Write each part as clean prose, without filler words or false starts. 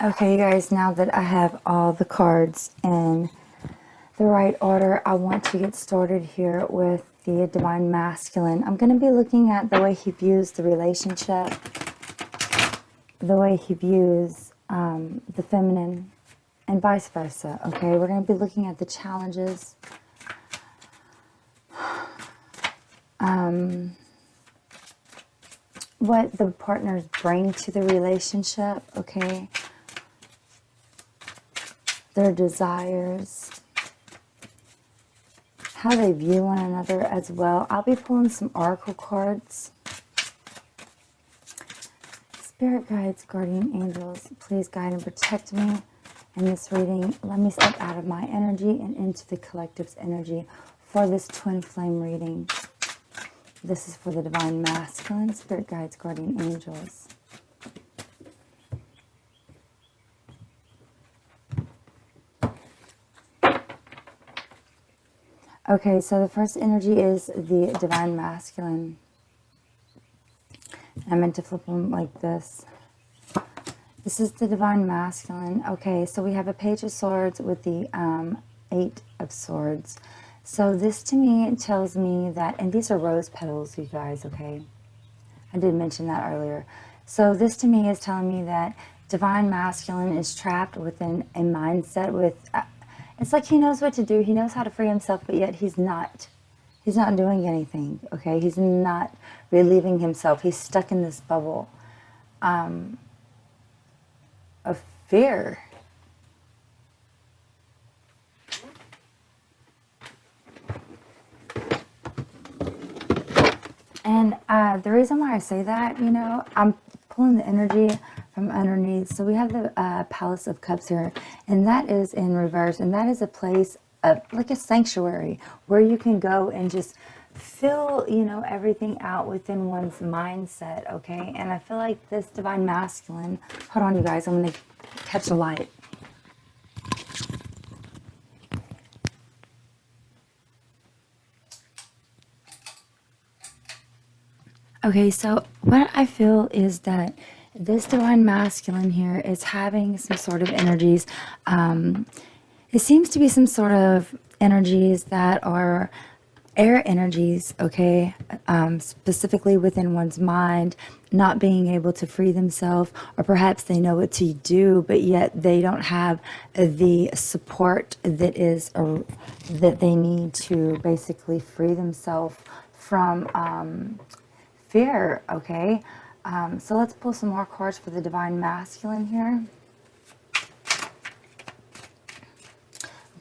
Okay, you guys, now that I have all the cards in the right order, I want to get started here with the Divine Masculine. I'm going to be looking at the way he views the relationship, the way he views the feminine, and vice versa. Okay, we're going to be looking at the challenges, what the partners bring to the relationship, okay, their desires, how they view one another as well. I'll be pulling some oracle cards. Spirit guides, guardian angels, please guide and protect me in this reading. Let me step out of my energy and into the collective's energy for this twin flame reading. This is for the Divine Masculine, Spirit guides, guardian angels. Okay, so the first energy is the Divine Masculine. I meant to flip them like this. This is the Divine Masculine. Okay, so we have a Page of Swords with the Eight of Swords. So this to me tells me that, and these are rose petals, you guys, okay? I did mention that earlier. So this to me is telling me that Divine Masculine is trapped within a mindset with, it's like he knows what to do. He knows how to free himself, but yet he's not doing anything, okay? He's not relieving himself. He's stuck in this bubble of fear. And the reason why I say that, you know, I'm pulling the energy from underneath. So we have the Palace of Cups here, and that is in reverse. And that is a place of, like a sanctuary, where you can go and just fill, you know, everything out within one's mindset, okay? And I feel like this Divine Masculine, hold on, you guys, I'm going to catch a light. Okay, so what I feel is that this Divine Masculine here is having some sort of energies. It seems to be some sort of energies that are air energies, okay, specifically within one's mind, not being able to free themselves, or perhaps they know what to do, but yet they don't have the support that is that they need to basically free themselves from fear, okay? So let's pull some more cards for the Divine Masculine here.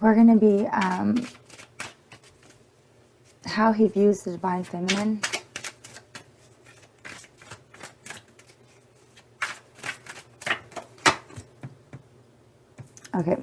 We're going to be how he views the Divine Feminine. Okay.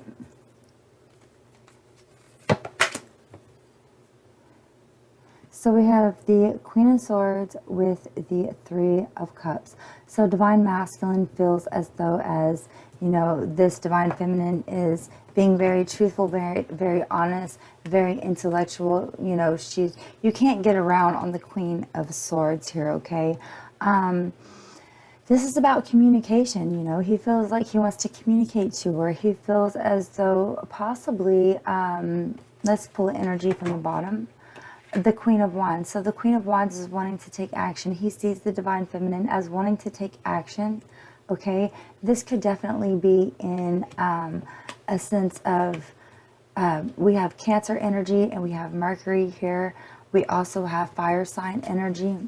So we have the Queen of Swords with the Three of Cups. So Divine Masculine feels as though as, you know, this Divine Feminine is being very truthful, very honest, very intellectual. You know, you can't get around on the Queen of Swords here, okay? This is about communication, you know. He feels like he wants to communicate to her. He feels as though possibly, let's pull energy from the bottom. The Queen of Wands. So the Queen of Wands is wanting to take action. He sees the Divine Feminine as wanting to take action. Okay, this could definitely be in a sense of we have Cancer energy and we have Mercury here. We also have fire sign energy.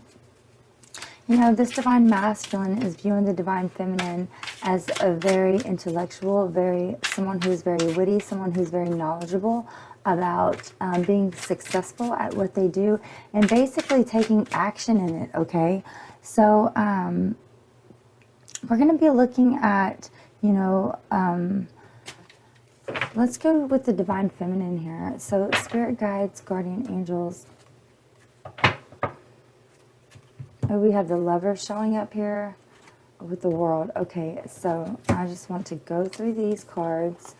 You know, this Divine Masculine is viewing the Divine Feminine as a very intellectual, someone who's very witty, someone who's very knowledgeable about being successful at what they do and basically taking action in it, okay? So we're going to be looking at, you know, let's go with the Divine Feminine here. So Spirit guides, guardian angels. Oh, we have the Lovers showing up here with the World. Okay, so I just want to go through these cards.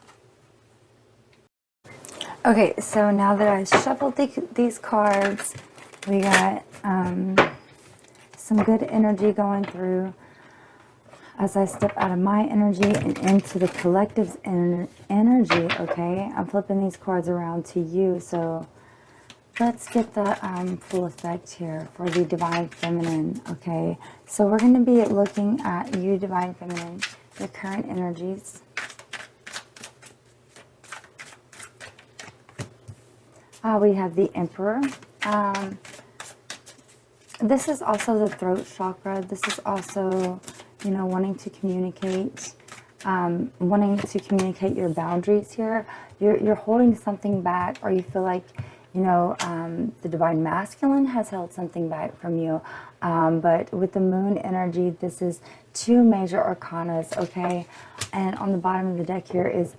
Okay, so now that I shuffled these cards, we got some good energy going through. as I step out of my energy and into the collective's energy, okay? I'm flipping these cards around to you, so let's get the full effect here for the Divine Feminine, okay? So we're going to be looking at you, Divine Feminine, the current energies. We have the Emperor. This is also the throat chakra. This is also, you know, wanting to communicate your boundaries here. You're holding something back, or you feel like, you know, the Divine Masculine has held something back from you. But with the Moon energy, this is 2 major arcanas, okay? And on the bottom of the deck here is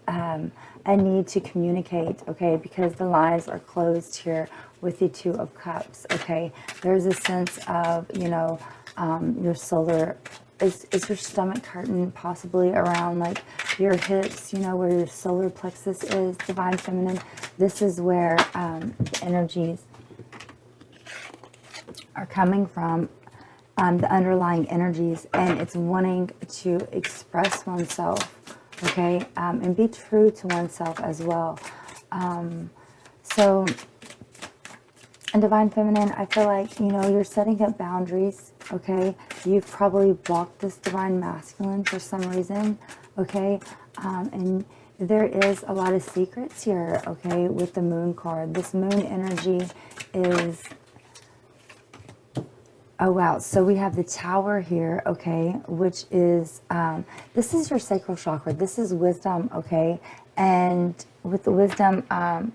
a need to communicate, okay? Because the lines are closed here with the 2 of Cups, okay? There's a sense of, you know, your solar, is your stomach hurting possibly around like your hips, you know, where your solar plexus is, Divine Feminine. This is where the energies are coming from, the underlying energies, and it's wanting to express oneself, okay, and be true to oneself as well. So, and Divine Feminine, I feel like, you know, you're setting up boundaries, okay? You've probably blocked this Divine Masculine for some reason, okay? And there is a lot of secrets here, okay, with the Moon card. This Moon energy is... Oh, wow. So we have the Tower here, okay, which is, this is your sacral chakra. This is wisdom, okay? And with the wisdom,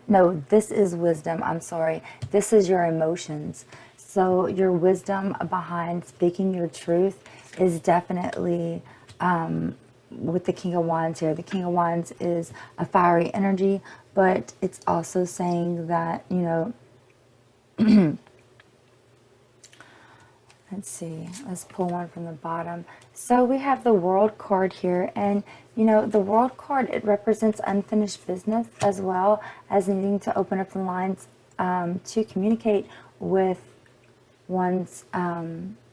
no, this is wisdom. I'm sorry. This is your emotions. So your wisdom behind speaking your truth is definitely with the King of Wands here. The King of Wands is a fiery energy, but it's also saying that, you know, let's see, let's pull one from the bottom. So we have the World card here, and you know, the World card, it represents unfinished business as well as needing to open up the lines to communicate with one's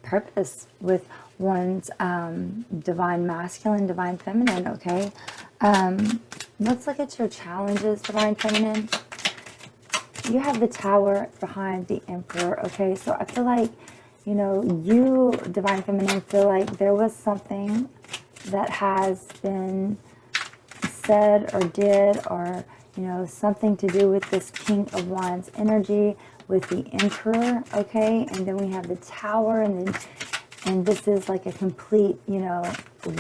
purpose, with one's Divine Masculine, Divine Feminine, okay? Let's look at your challenges, Divine Feminine. You have the Tower behind the Emperor, okay? So I feel like, you know, you, Divine Feminine, feel like there was something that has been said or did, or, you know, something to do with this King of Wands energy with the Emperor, okay? And then we have the Tower, and this is like a complete, you know,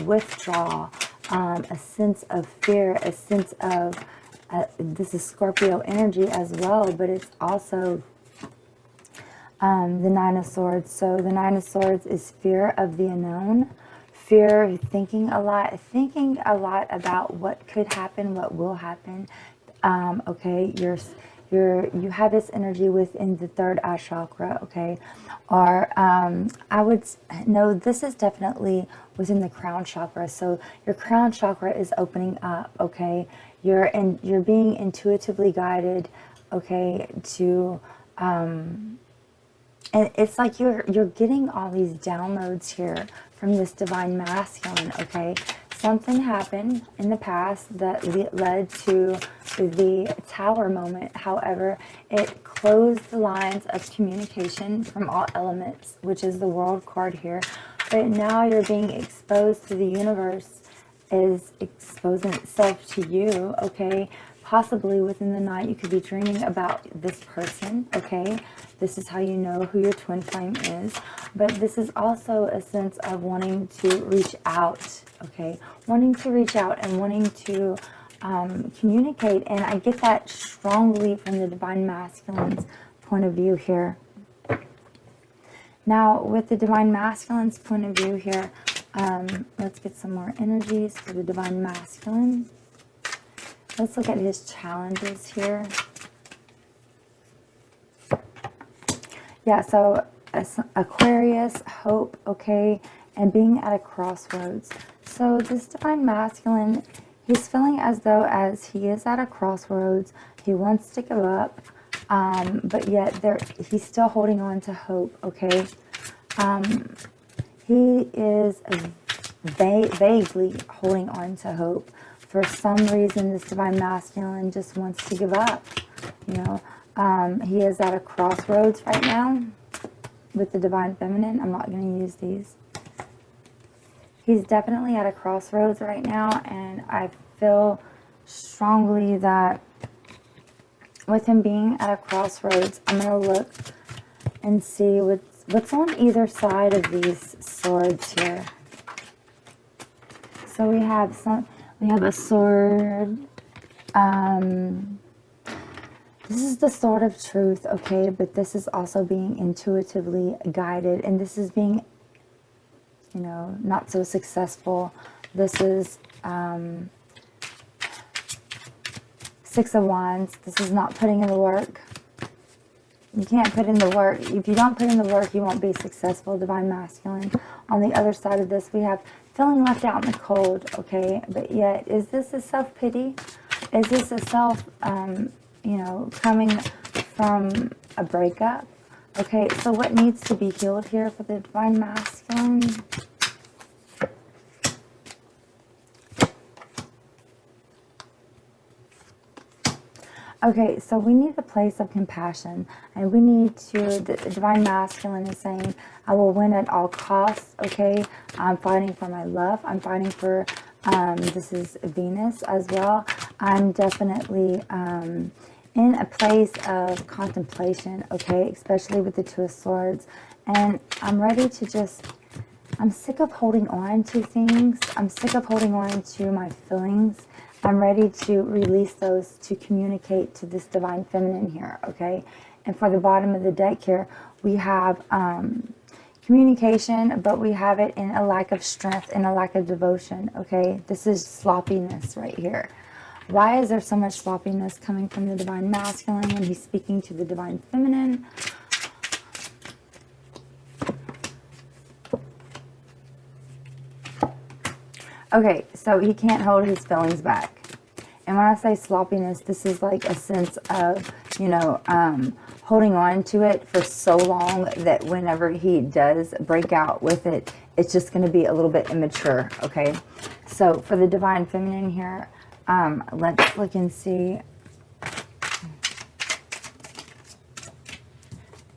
withdrawal, a sense of fear, a sense of, this is Scorpio energy as well, but it's also the Nine of Swords. So the Nine of Swords is fear of the unknown, fear, thinking a lot about what could happen, what will happen. Okay, you have this energy within the 3rd eye chakra, okay? Or I would no, this is definitely within the crown chakra. So your crown chakra is opening up, okay? You're being intuitively guided, okay, to and it's like you're getting all these downloads here from this Divine Masculine, okay? Something happened in the past that led to the Tower moment. However, it closed the lines of communication from all elements, which is the World card here. But now you're being exposed to the universe, is exposing itself to you, okay? Possibly within the night, you could be dreaming about this person, okay? This is how you know who your twin flame is. But this is also a sense of wanting to reach out, okay? Wanting to reach out and wanting to communicate. And I get that strongly from the Divine Masculine's point of view here. Now, with the Divine Masculine's point of view here, let's get some more energies for the Divine Masculine. Let's look at his challenges here. Yeah, so Aquarius, hope, okay, and being at a crossroads. So this Divine Masculine, he's feeling as though as he is at a crossroads, he wants to give up, but yet he's still holding on to hope, okay? He is vaguely holding on to hope. For some reason, this divine masculine just wants to give up. You know, he is at a crossroads right now with the divine feminine. I'm not going to use these. He's definitely at a crossroads right now, and I feel strongly that with him being at a crossroads, I'm going to look and see what's on either side of these swords here. So we have a sword. This is the sword of truth, okay? But this is also being intuitively guided, and this is being, you know, not so successful. This is Six of Wands. This is not putting in the work. You can't put in the work. If you don't put in the work, you won't be successful. Divine masculine. On the other side of this, we have feeling left out in the cold, okay? But yet, is this a self-pity? Is this a self, you know, coming from a breakup? Okay, so what needs to be healed here for the divine masculine? Okay, so we need a place of compassion, and we need to, the divine masculine is saying, I will win at all costs, okay? I'm fighting for my love. I'm fighting for, this is Venus as well. I'm definitely in a place of contemplation, okay? Especially with the Two of Swords. And I'm ready to just, I'm sick of holding on to things. I'm sick of holding on to my feelings. I'm ready to release those to communicate to this divine feminine here, okay? And for the bottom of the deck here, we have communication, but we have it in a lack of strength and a lack of devotion, okay? This is sloppiness right here. Why is there so much sloppiness coming from the divine masculine when he's speaking to the divine feminine? Okay, so he can't hold his feelings back. And when I say sloppiness, this is like a sense of, you know, holding on to it for so long that whenever he does break out with it, it's just going to be a little bit immature, okay? So for the divine feminine here, let's look and see.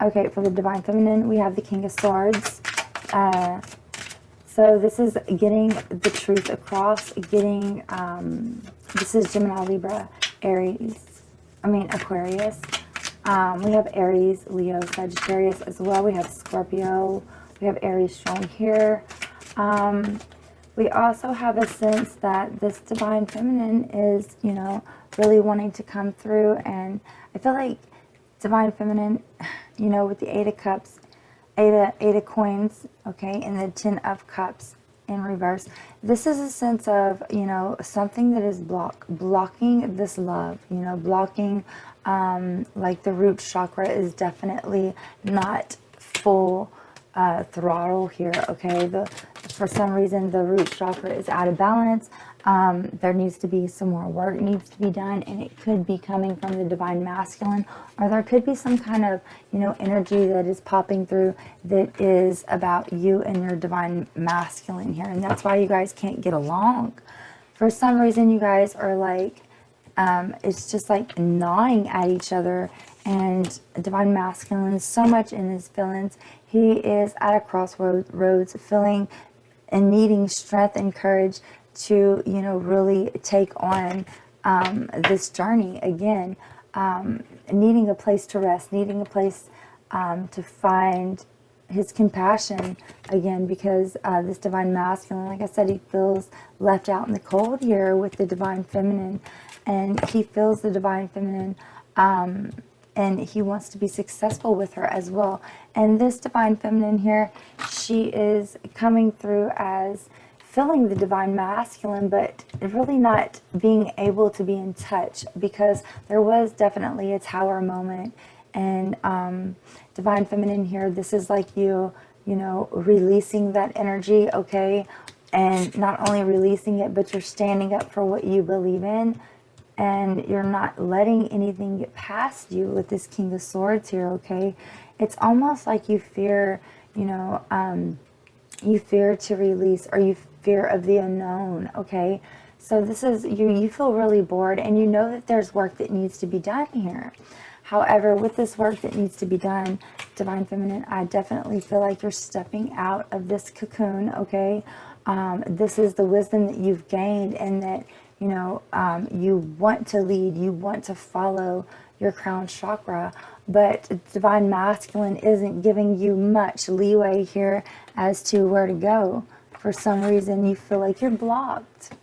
Okay, for the divine feminine, we have the King of Swords. So this is getting the truth across, getting, this is Gemini, Libra, Aquarius. We have Aries, Leo, Sagittarius as well. We have Scorpio. We have Aries shown here. We also have a sense that this divine feminine is, you know, really wanting to come through. And I feel like divine feminine, you know, with the Eight of Cups, Eight of Coins, okay, and the Ten of Cups in reverse. This is a sense of, you know, something that is blocking this love, you know, blocking, like the root chakra is definitely not full throttle here, okay? For some reason, the root chakra is out of balance. There needs to be some more work needs to be done, and it could be coming from the divine masculine, or there could be some kind of, you know, energy that is popping through that is about you and your divine masculine here, and that's why you guys can't get along. For some reason, you guys are like, it's just like gnawing at each other, and divine masculine is so much in his feelings. He is at a crossroads, feeling and needing strength and courage to, you know, really take on this journey again, needing a place to rest, needing a place to find his compassion again, because this divine masculine, like I said, he feels left out in the cold here with the divine feminine, and he feels the divine feminine, and he wants to be successful with her as well. And this divine feminine here, she is coming through as feeling the divine masculine, but really not being able to be in touch, because there was definitely a tower moment. And divine feminine here, this is like you know, releasing that energy, okay? And not only releasing it, but you're standing up for what you believe in, and you're not letting anything get past you with this King of Swords here, okay? It's almost like you fear, you know, you fear to release, or you fear of the unknown, okay? So this is, you feel really bored, and you know that there's work that needs to be done here. However, with this work that needs to be done, Divine Feminine, I definitely feel like you're stepping out of this cocoon, okay? This is the wisdom that you've gained, and that, you know, you want to lead, you want to follow your crown chakra, but Divine Masculine isn't giving you much leeway here as to where to go. For some reason, you feel like you're blocked.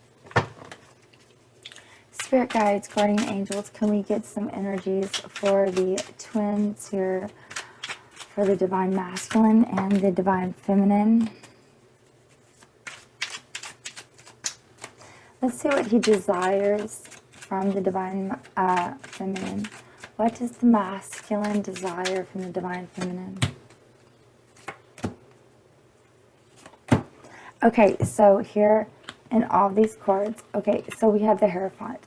Spirit guides, guardian angels, can we get some energies for the twins here, for the Divine Masculine and the Divine Feminine? Let's see what he desires from the Divine Feminine. What does the Masculine desire from the Divine Feminine? Okay, so here in all these cards, okay, so we have the Hierophant.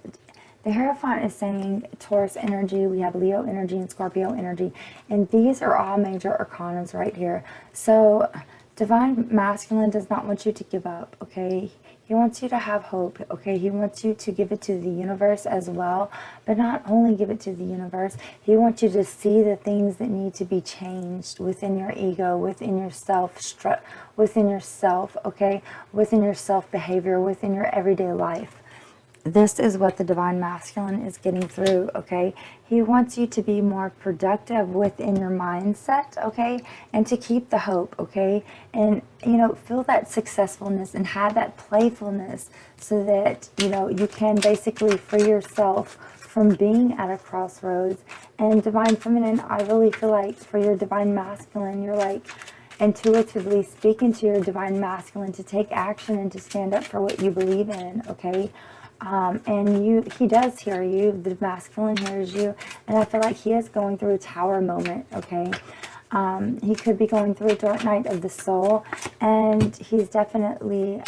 The Hierophant is saying Taurus energy, we have Leo energy and Scorpio energy, and these are all major arcanas right here. So Divine Masculine does not want you to give up, okay? He wants you to have hope, okay? He wants you to give it to the universe as well, but not only give it to the universe, he wants you to see the things that need to be changed within your ego, within yourself, okay? Within your self-behavior, within your everyday life. This is what the Divine Masculine is getting through, okay? He wants you to be more productive within your mindset, okay? And to keep the hope, okay? And, you know, feel that successfulness and have that playfulness so that, you know, you can basically free yourself from being at a crossroads. And Divine Feminine, I really feel like for your Divine Masculine, you're like intuitively speaking to your Divine Masculine to take action and to stand up for what you believe in, okay? And he does hear you. The Masculine hears you, and I feel like he is going through a tower moment, okay? He could be going through a dark night of the soul, and he's definitely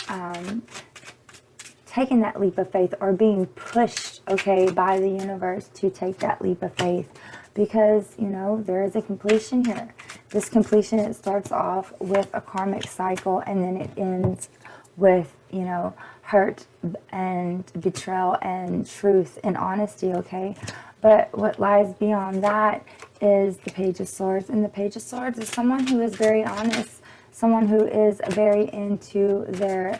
taking that leap of faith, or being pushed, okay, by the universe to take that leap of faith, because, you know, there is a completion here. This completion, it starts off with a karmic cycle, and then it ends with, you know, hurt and betrayal and truth and honesty, okay? But what lies beyond that is the Page of Swords. And the Page of Swords is someone who is very honest, someone who is very into their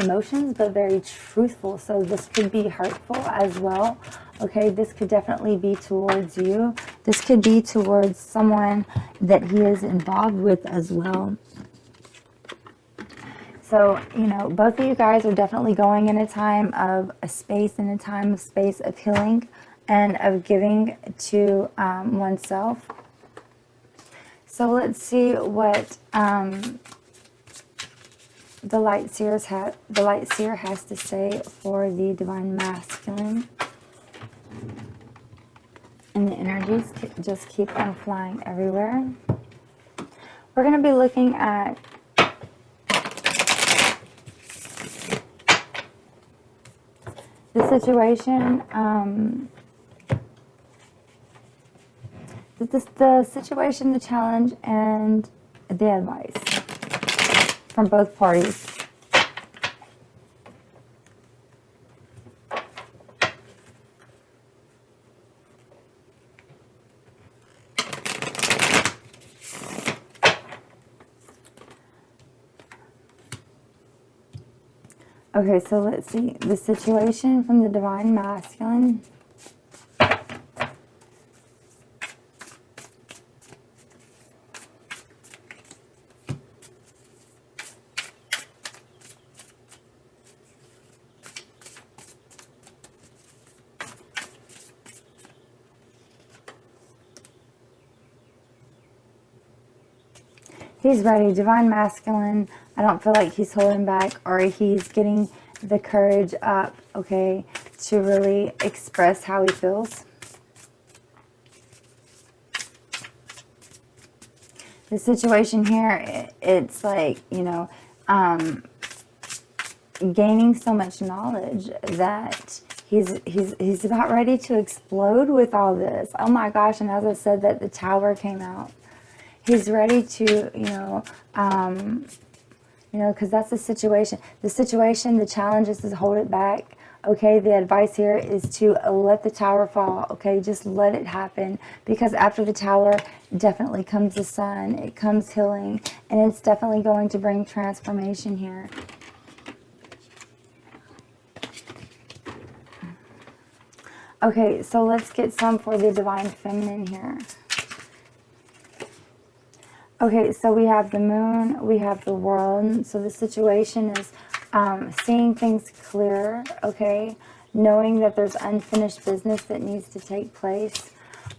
emotions, but very truthful. So this could be hurtful as well, okay? This could definitely be towards you. This could be towards someone that he is involved with as well. So, you know, both of you guys are definitely going in a time of space of healing and of giving to oneself. So let's see what the Light Seer has to say for the Divine Masculine. And the energies just keep on flying everywhere. We're going to be looking at the situation, the situation, the challenge, and the advice from both parties. Okay, so let's see. The situation from the Divine Masculine. He's ready. Divine Masculine, I don't feel like he's holding back, or he's getting the courage up, okay, to really express how he feels. The situation here, it's like, you know, gaining so much knowledge that he's about ready to explode with all this. Oh my gosh, and as I said, that the Tower came out. He's ready to, you know, you know, because that's the situation. The situation, the challenge is to hold it back. Okay, the advice here is to let the tower fall. Okay, just let it happen, because after the tower definitely comes the sun. It comes healing, and it's definitely going to bring transformation here. Okay, so let's get some for the Divine Feminine here. Okay, so we have the moon, we have the world. So the situation is seeing things clear, okay? Knowing that there's unfinished business that needs to take place.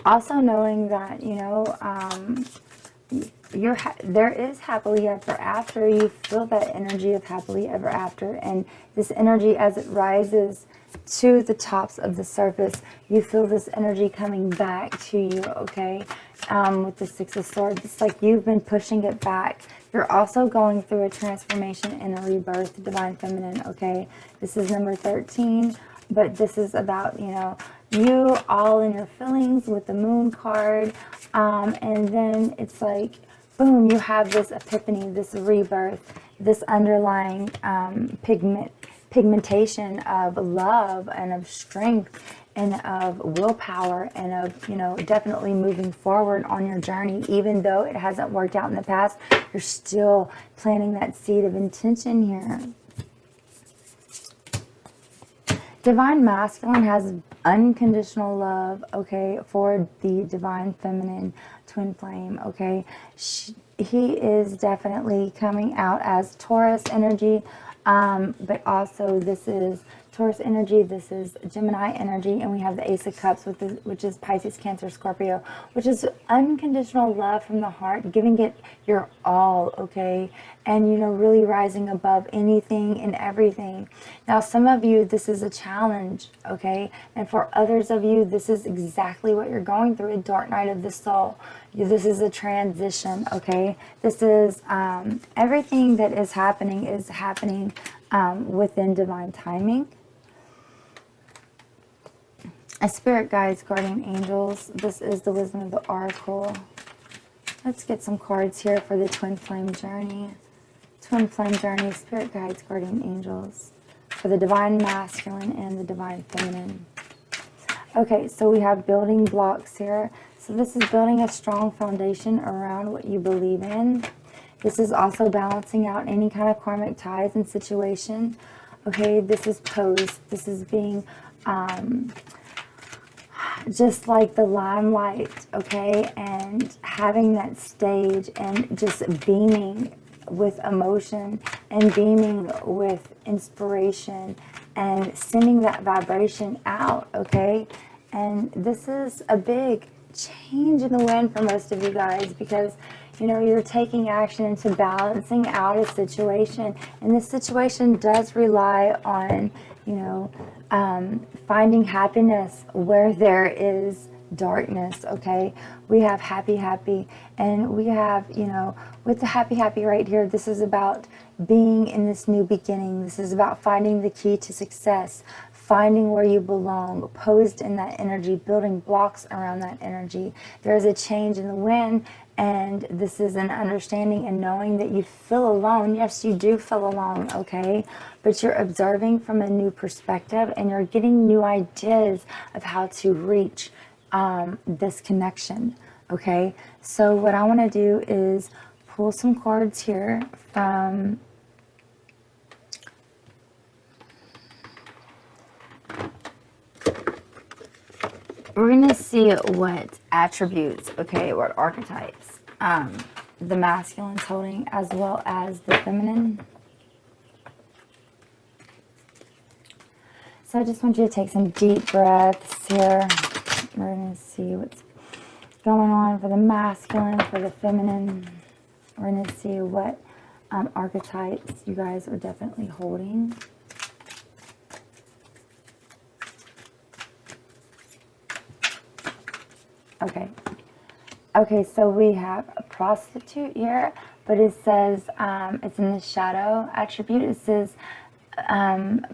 Also knowing that, you know, there is happily ever after. You feel that energy of happily ever after. And this energy, as it rises to the tops of the surface, you feel this energy coming back to you, okay? With the Six of Swords, it's like you've been pushing it back. You're also going through a transformation and a rebirth, Divine Feminine, okay? This is number 13, but this is about, you know, you all in your feelings with the Moon card, and then it's like, boom, you have this epiphany, this rebirth, this underlying pigmentation of love and of strength and of willpower and of, you know, definitely moving forward on your journey. Even though it hasn't worked out in the past, you're still planting that seed of intention here. Divine Masculine has unconditional love, okay, for the Divine Feminine twin flame, okay. He is definitely coming out as Taurus energy, but also this is Taurus energy, this is Gemini energy, and we have the Ace of Cups, which is Pisces, Cancer, Scorpio, which is unconditional love from the heart, giving it your all, okay? And, you know, really rising above anything and everything. Now, some of you, this is a challenge, okay? And for others of you, this is exactly what you're going through, a dark night of the soul. This is a transition, okay? This is everything that is happening within divine timing. A spirit guides, guardian angels. This is the wisdom of the oracle. Let's get some cards here for the twin flame journey. Twin flame journey, spirit guides, guardian angels. For the divine masculine and the divine feminine. Okay, so we have building blocks here. So this is building a strong foundation around what you believe in. This is also balancing out any kind of karmic ties and situation. Okay, this is posed. This is being just like the limelight, okay, and having that stage and just beaming with emotion and beaming with inspiration and sending that vibration out, okay. And this is a big change in the wind for most of you guys, because, you know, you're taking action into balancing out a situation, and this situation does rely on, you know, finding happiness where there is darkness, okay. We have happy, and we have, you know, with the happy right here, this is about being in this new beginning. This is about finding the key to success, finding where you belong, posed in that energy, building blocks around that energy. There's a change in the wind, and this is an understanding and knowing that you feel alone. Yes, you do feel alone, okay? But you're observing from a new perspective, and you're getting new ideas of how to reach this connection, okay? So what I want to do is pull some cards here from we're going to see what attributes, okay, what archetypes the masculine's holding, as well as the feminine. So I just want you to take some deep breaths here. We're going to see what's going on for the masculine, for the feminine. We're going to see what archetypes you guys are definitely holding. Okay, so we have a prostitute here, but it says, it's in the shadow attribute. It says,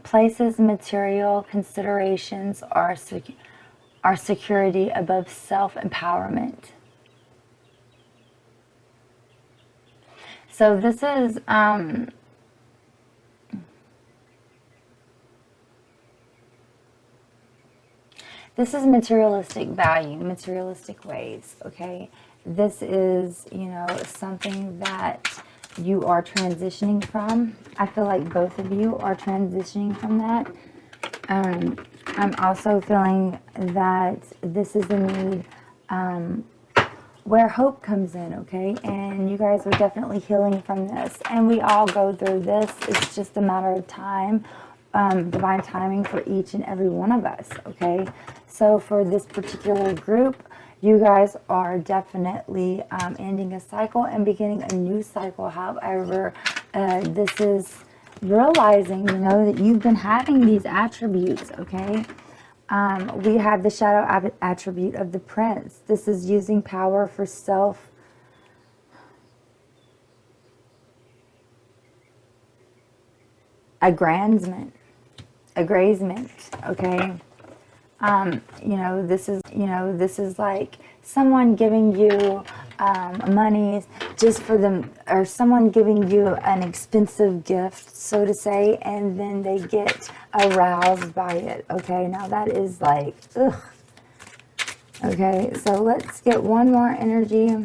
places material considerations are security above self-empowerment. So this is this is materialistic value, materialistic ways, okay? This is, you know, something that you are transitioning from. I feel like both of you are transitioning from that. I'm also feeling that this is a need where hope comes in, okay? And you guys are definitely healing from this. And we all go through this. It's just a matter of time, divine timing for each and every one of us, okay? So for this particular group, you guys are definitely ending a cycle and beginning a new cycle. However, this is realizing, you know, that you've been having these attributes, okay? We have the shadow attribute of the prince. This is using power for self aggrandizement, okay? This is like someone giving you money just for them, or someone giving you an expensive gift, so to say, and then they get aroused by it, okay? Now that is like, ugh. Okay, so let's get one more energy.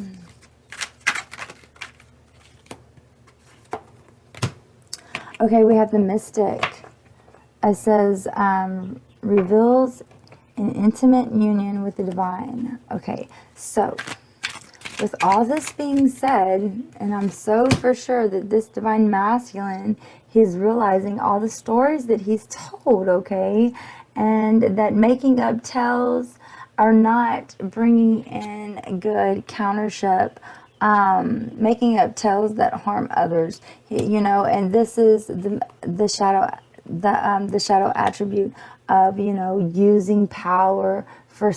Okay, we have the mystic. It says, reveals an intimate union with the divine. Okay, so with all this being said, and I'm so for sure that this divine masculine, he's realizing all the stories that he's told, okay, and that making up tales are not bringing in good countership, making up tales that harm others, you know, and this is the shadow attribute of, you know, using power for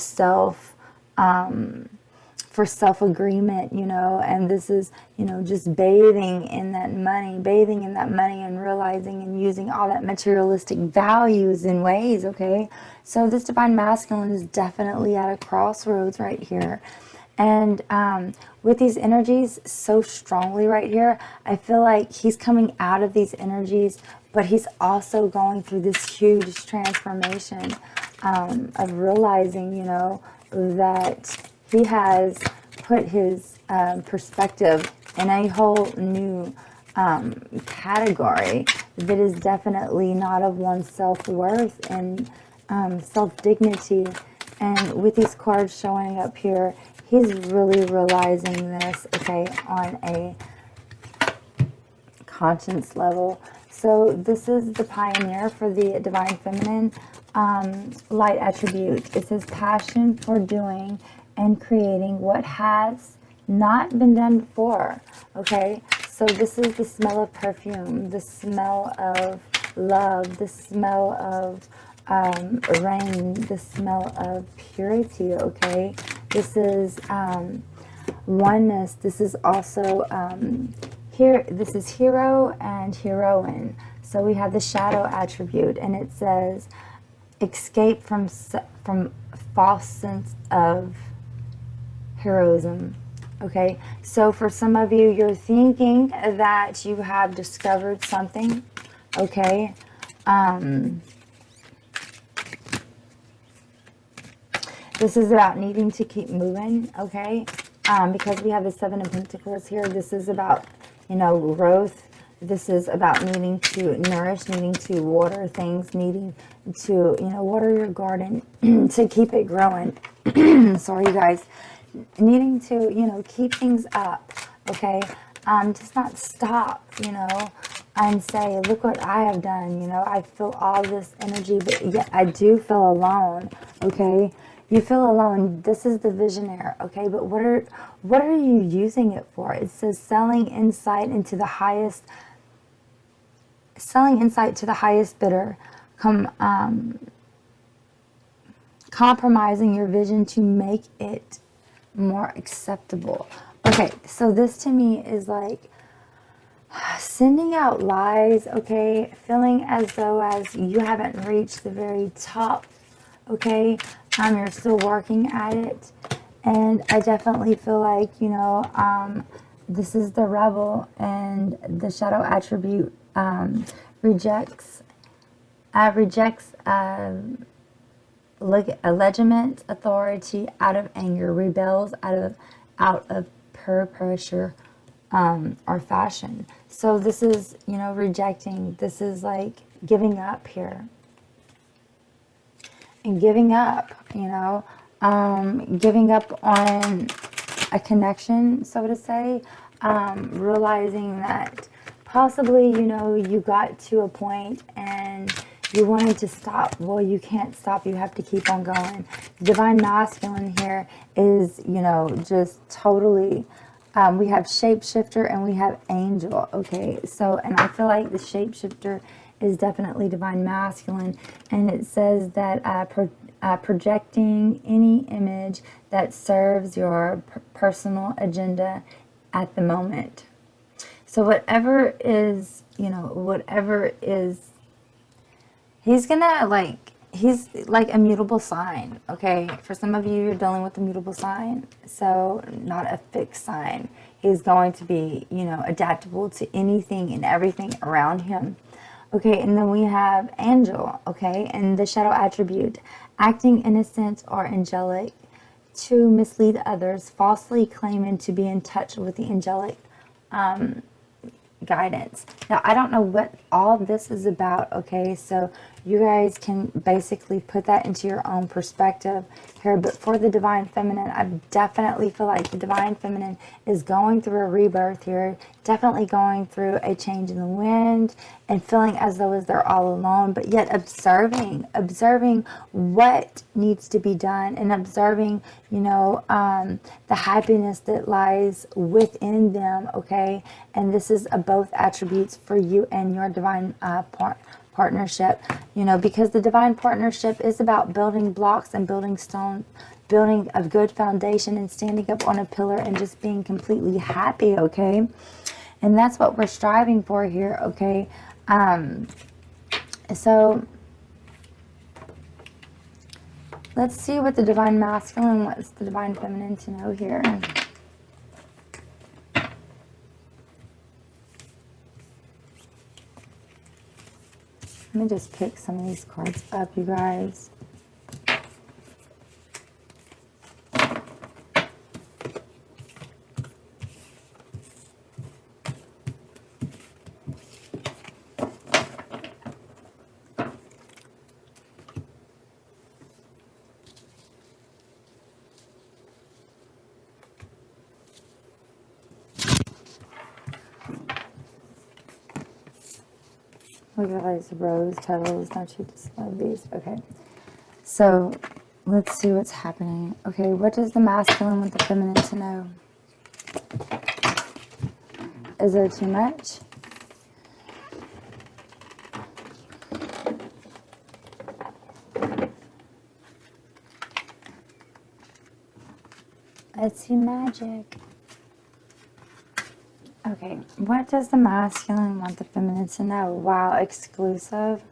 self-agreement, you know, and this is, you know, just bathing in that money and realizing and using all that materialistic values in ways, okay? So this divine masculine is definitely at a crossroads right here. And with these energies so strongly right here, I feel like he's coming out of these energies, but he's also going through this huge transformation of realizing, you know, that he has put his perspective in a whole new category that is definitely not of one's self-worth and self-dignity. And with these cards showing up here, he's really realizing this, okay, on a conscience level. So this is the pioneer for the divine feminine light attribute. It says passion for doing and creating what has not been done before, okay? So this is the smell of perfume, the smell of love, the smell of rain, the smell of purity, okay? This is oneness. This is also here. This is hero and heroine. So we have the shadow attribute, and it says escape from false sense of heroism. Okay, so for some of you, you're thinking that you have discovered something. Okay, this is about needing to keep moving. Okay, because we have the Seven of Pentacles here. This is about, you know, growth. This is about needing to nourish, needing to water things, needing to, you know, water your garden to keep it growing. Sorry, you guys. Needing to, you know, keep things up, okay? Just not stop, you know, and say, look what I have done, you know. I feel all this energy, but yet I do feel alone, okay? You feel alone. This is the visionary, okay? But what are you using it for? It says selling insight to the highest bidder, compromising your vision to make it more acceptable. Okay, so this to me is like sending out lies, okay, feeling as though as you haven't reached the very top, okay, you're still working at it. And I definitely feel like, you know, this is the rebel, and the shadow attribute rejects illegitimate authority out of anger, rebels out of peer pressure, or fashion. So this is, you know, rejecting. This is like giving up here. And giving up, you know, giving up on a connection, so to say, realizing that possibly, you know, you got to a point and you wanted to stop. Well, you can't stop. You have to keep on going. Divine masculine here is, you know, just totally, we have shapeshifter and we have angel. Okay, so, and I feel like the shapeshifter is definitely divine masculine, and it says that projecting any image that serves your personal agenda at the moment. So whatever is, you know, whatever is, he's like a mutable sign. Okay, for some of you, you're dealing with a mutable sign, so not a fixed sign. He's going to be, you know, adaptable to anything and everything around him. Okay, and then we have angel, okay, and the shadow attribute, acting innocent or angelic to mislead others, falsely claiming to be in touch with the angelic guidance. Now, I don't know what all this is about, okay, so you guys can basically put that into your own perspective here, but for the divine feminine, I definitely feel like the divine feminine is going through a rebirth here, definitely going through a change in the wind, and feeling as though as they're all alone, but yet observing what needs to be done, and observing, you know, the happiness that lies within them, okay, and this is both attributes for you and your divine partnership, you know, because the divine partnership is about building blocks and building stone, building a good foundation and standing up on a pillar and just being completely happy, okay? And that's what we're striving for here, okay? So let's see what the divine masculine wants the divine feminine to know here. Let me just pick some of these cards up, you guys. Look at these rose petals. Don't you just love these? Okay. So let's see what's happening. Okay, what does the masculine want the feminine to know? Is there too much? I see magic. Okay, what does the masculine want the feminine to know? Wow, exclusive.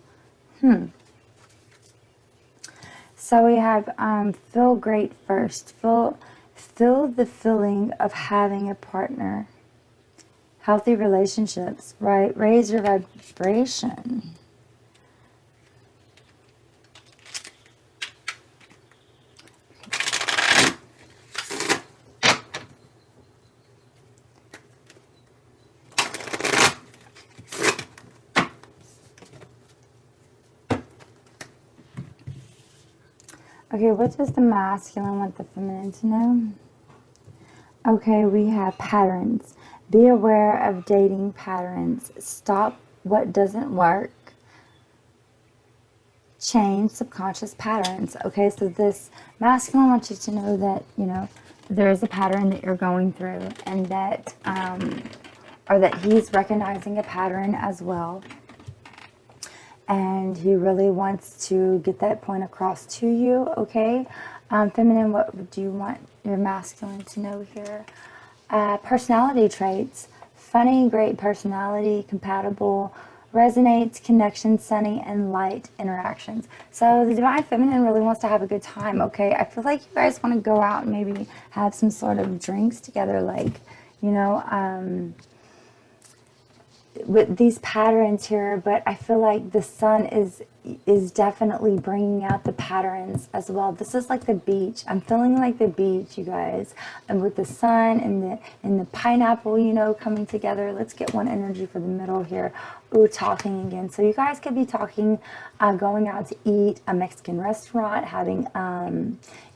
So we have feel great first. Feel the feeling of having a partner. Healthy relationships, right? Raise your vibration. Okay, what does the masculine want the feminine to know? Okay, we have patterns. Be aware of dating patterns. Stop what doesn't work. Change subconscious patterns. Okay, so this masculine wants you to know that, you know, there is a pattern that you're going through, and that, or that he's recognizing a pattern as well. And he really wants to get that point across to you, okay? Feminine, what do you want your masculine to know here? Personality traits. Funny, great personality, compatible, resonates, connection, sunny, and light interactions. So the divine feminine really wants to have a good time, okay? I feel like you guys want to go out and maybe have some sort of drinks together, like, you know, with these patterns here, but I feel like the sun is is definitely bringing out the patterns as well. This is like the beach. I'm feeling like the beach, you guys, and with the sun and the pineapple, you know, coming together. Let's get one energy for the middle here. Ooh, talking again. So you guys could be talking, going out to eat, a Mexican restaurant, having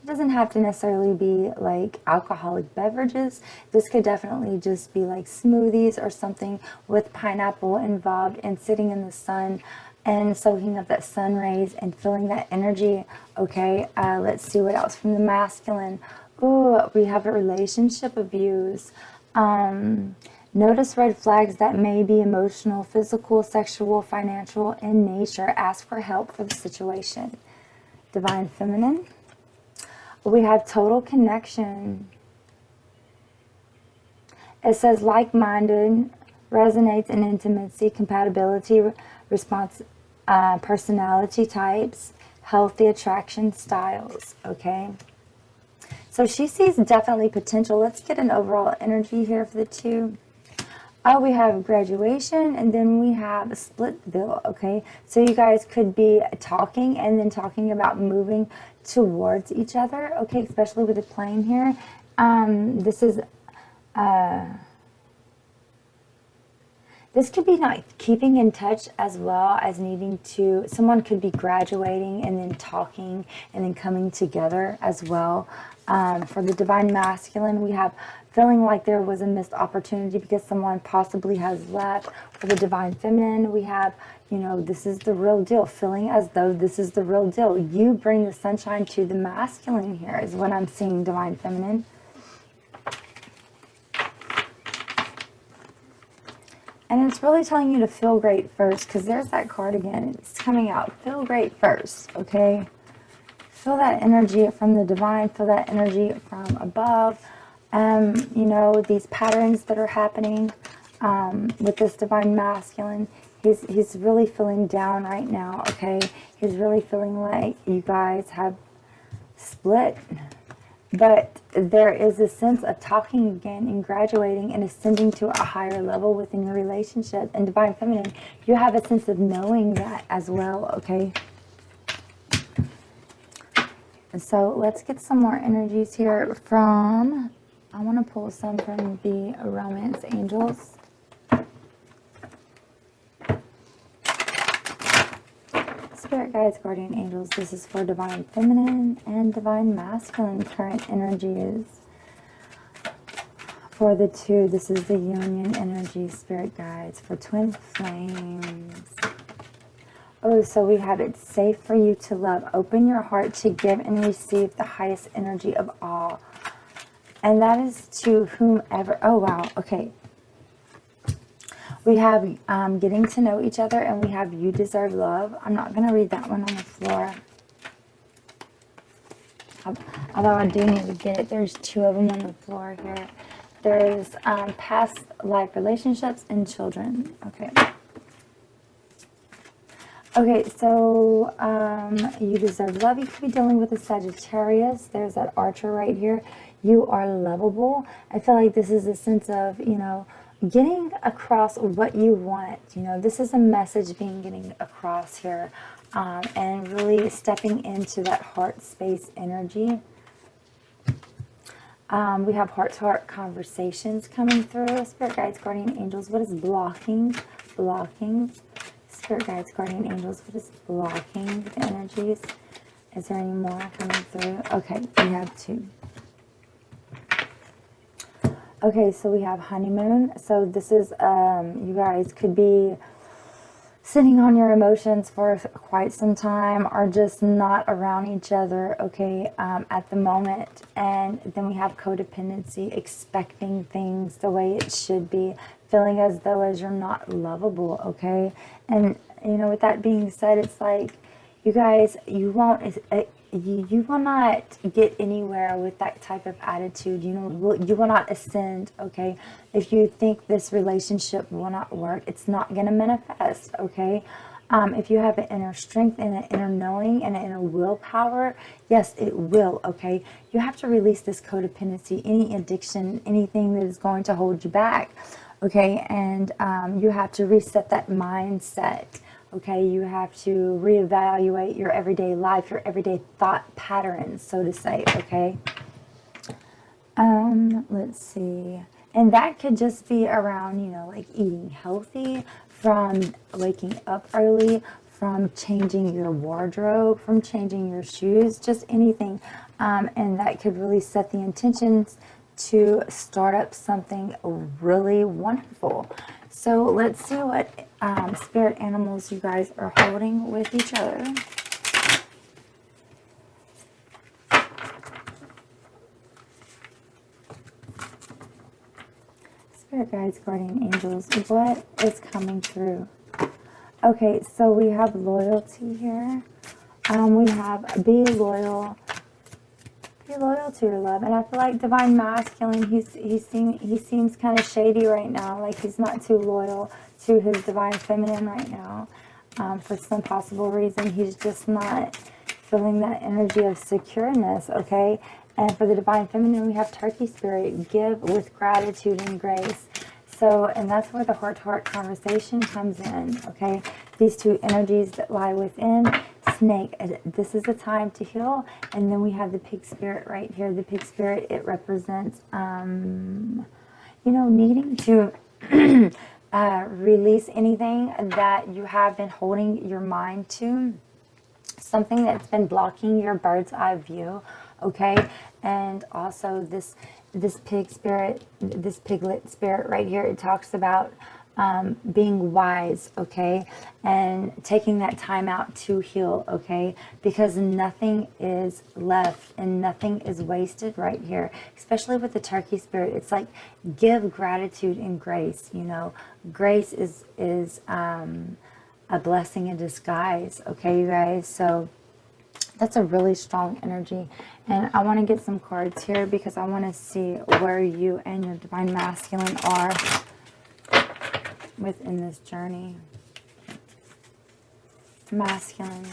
it doesn't have to necessarily be like alcoholic beverages. This could definitely just be like smoothies or something with pineapple involved, and sitting in the sun and soaking up that sun rays and feeling that energy. Okay, let's see what else from the masculine. Ooh, we have a relationship abuse. Notice red flags that may be emotional, physical, sexual, financial in nature. Ask for help for the situation. Divine feminine. We have total connection. It says like-minded, resonates in intimacy, compatibility, response, personality types, healthy attraction styles. Okay. So she sees definitely potential. Let's get an overall energy here for the two. Oh, we have graduation, and then we have a split bill, okay? So you guys could be talking and then talking about moving towards each other, okay? Especially with the plane here. This is, this could be not keeping in touch as well as needing to, someone could be graduating and then talking and then coming together as well. For the divine masculine, we have feeling like there was a missed opportunity because someone possibly has left. For the divine feminine, we have, you know, this is the real deal, feeling as though this is the real deal. You bring the sunshine to the masculine here is what I'm seeing, divine feminine. And it's really telling you to feel great first, because there's that card again. It's coming out. Feel great first, okay? Feel that energy from the divine. Feel that energy from above. You know, these patterns that are happening with this divine masculine. He's really feeling down right now, okay? He's really feeling like you guys have split. But there is a sense of talking again and graduating and ascending to a higher level within your relationship. And divine feminine, you have a sense of knowing that as well, okay? And so let's get some more energies here from, I want to pull some from the romance angels. Spirit guides, guardian angels, this is for divine feminine and divine masculine current energies. For the two, this is the union energy, spirit guides for twin flames. Oh, so we have it safe for you to love. Open your heart to give and receive the highest energy of all. And that is to whomever. Oh, wow. Okay. We have getting to know each other, and we have you deserve love. I'm not going to read that one on the floor. Although I do need to get it. There's two of them on the floor here. There's past life relationships and children. Okay. Okay, so you deserve love. You could be dealing with a Sagittarius. There's that Archer right here. You are lovable. I feel like this is a sense of, you know, getting across what you want. You know, this is a message being getting across here, and really stepping into that heart space energy. We have heart-to-heart conversations coming through. Spirit guides, guardian angels. What is blocking? Blocking. Spirit guides, guardian angels. What is blocking the energies? Is there any more coming through? Okay, we have two. Okay, so we have honeymoon. So this is, you guys could be sitting on your emotions for quite some time, or just not around each other, okay, at the moment. And then we have codependency, expecting things the way it should be, feeling as though as you're not lovable, okay? And, you know, with that being said, it's like, you guys, you will not get anywhere with that type of attitude. You know, you will not ascend, okay? If you think this relationship will not work, it's not going to manifest, okay? If you have an inner strength and an inner knowing and an inner willpower, yes, it will, okay? You have to release this codependency, any addiction, anything that is going to hold you back, okay? And you have to reset that mindset, Okay, you have to reevaluate your everyday life, your everyday thought patterns, so to say, okay? Let's see. And that could just be around, you know, like eating healthy, from waking up early, from changing your wardrobe, from changing your shoes, just anything. And that could really set the intentions to start up something really wonderful. So let's see what spirit animals you guys are holding with each other. Spirit guides, guardian angels, what is coming through? Okay, so we have loyalty here. We have be loyal to your love. And I feel like divine masculine, he seems kind of shady right now, like he's not too loyal to his divine feminine right now. For some possible reason, he's just not feeling that energy of secureness, okay? And for the divine feminine, we have turkey spirit, give with gratitude and grace. So, and that's where the heart-to-heart conversation comes in, okay? These two energies that lie within. Snake, this is a time to heal. And then we have the pig spirit right here. The pig spirit, it represents, you know, needing to release anything that you have been holding your mind to. Something that's been blocking your bird's eye view, okay? And also this pig spirit, this piglet spirit right here, it talks about being wise, okay? And taking that time out to heal, okay? Because nothing is left and nothing is wasted right here. Especially with the turkey spirit, it's like give gratitude and grace, you know? Grace is a blessing in disguise, okay, you guys? So that's a really strong energy. And I want to get some cards here because I want to see where you and your divine masculine are within this journey. Masculine.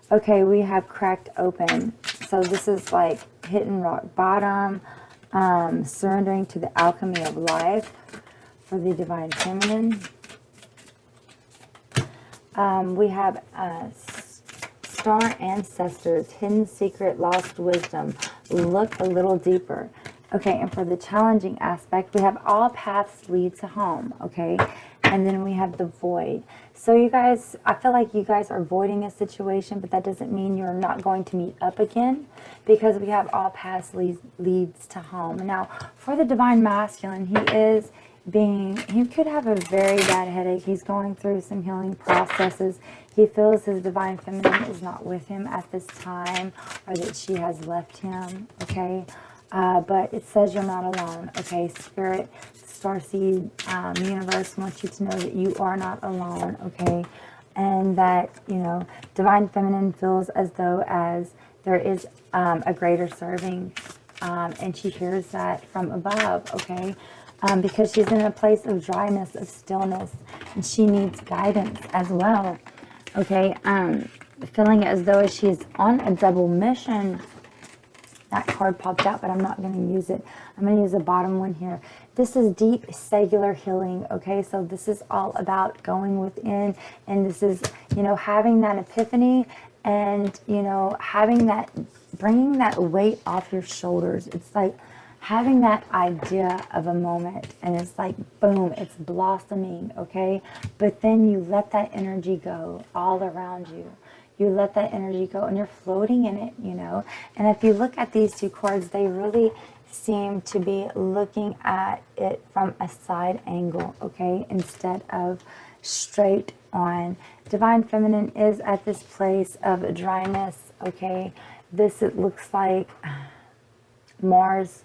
Okay, we have cracked open. So this is like hitting rock bottom, surrendering to the alchemy of life for the divine feminine. We have star ancestors, hidden secret, lost wisdom. Look a little deeper. Okay, and for the challenging aspect, we have all paths lead to home, okay? And then we have the void. So you guys, I feel like you guys are voiding a situation, but that doesn't mean you're not going to meet up again, because we have all paths leads to home. Now, for the divine masculine, he could have a very bad headache. He's going through some healing processes. He feels his divine feminine is not with him at this time, or that she has left him, okay? But it says you're not alone, okay? Spirit, starseed, universe wants you to know that you are not alone, okay? And that, you know, divine feminine feels as though there is a greater serving, and she hears that from above, okay? Because she's in a place of dryness, of stillness, and she needs guidance as well, okay? Feeling as though she's on a double mission. That card popped out, but I'm not going to use it. I'm going to use the bottom one here. This is deep cellular healing, okay? So this is all about going within, and this is, you know, having that epiphany and, you know, having that, bringing that weight off your shoulders. It's like having that idea of a moment, and it's like, boom, it's blossoming, okay? But then you let that energy go all around you. You let that energy go and you're floating in it, you know. And if you look at these two cards, they really seem to be looking at it from a side angle, okay, instead of straight on. Divine feminine is at this place of dryness, okay. This, it looks like Mars,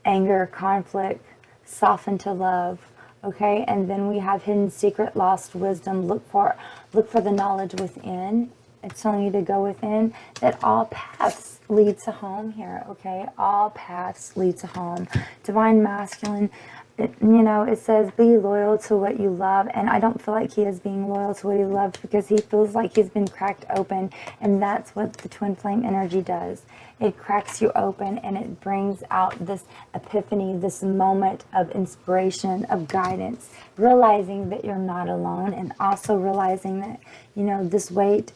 anger, conflict, soften to love, okay. And then we have hidden secret, lost wisdom. Look for the knowledge within. It's telling you to go within, that all paths lead to home here, okay? All paths lead to home. Divine masculine, You know, it says be loyal to what you love, and I don't feel like he is being loyal to what he loves, because he feels like he's been cracked open, and that's what the twin flame energy does. It cracks you open, and it brings out this epiphany, this moment of inspiration, of guidance, realizing that you're not alone, and also realizing that, you know, this weight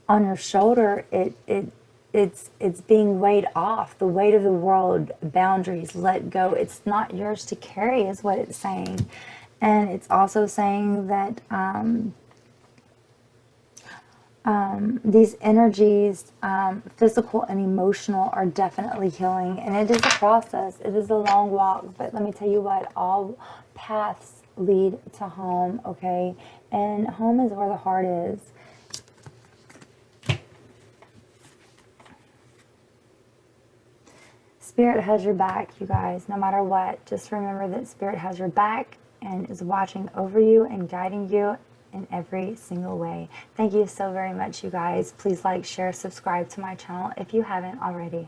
on your shoulder, it's being weighed off. The weight of the world, boundaries, let go. It's not yours to carry, is what it's saying. And it's also saying that these energies, physical and emotional, are definitely healing. And it is a process. It is a long walk. But let me tell you what, all paths lead to home, okay? And home is where the heart is. Spirit has your back, you guys, no matter what. Just remember that Spirit has your back and is watching over you and guiding you in every single way. Thank you so very much, you guys. Please like, share, subscribe to my channel if you haven't already.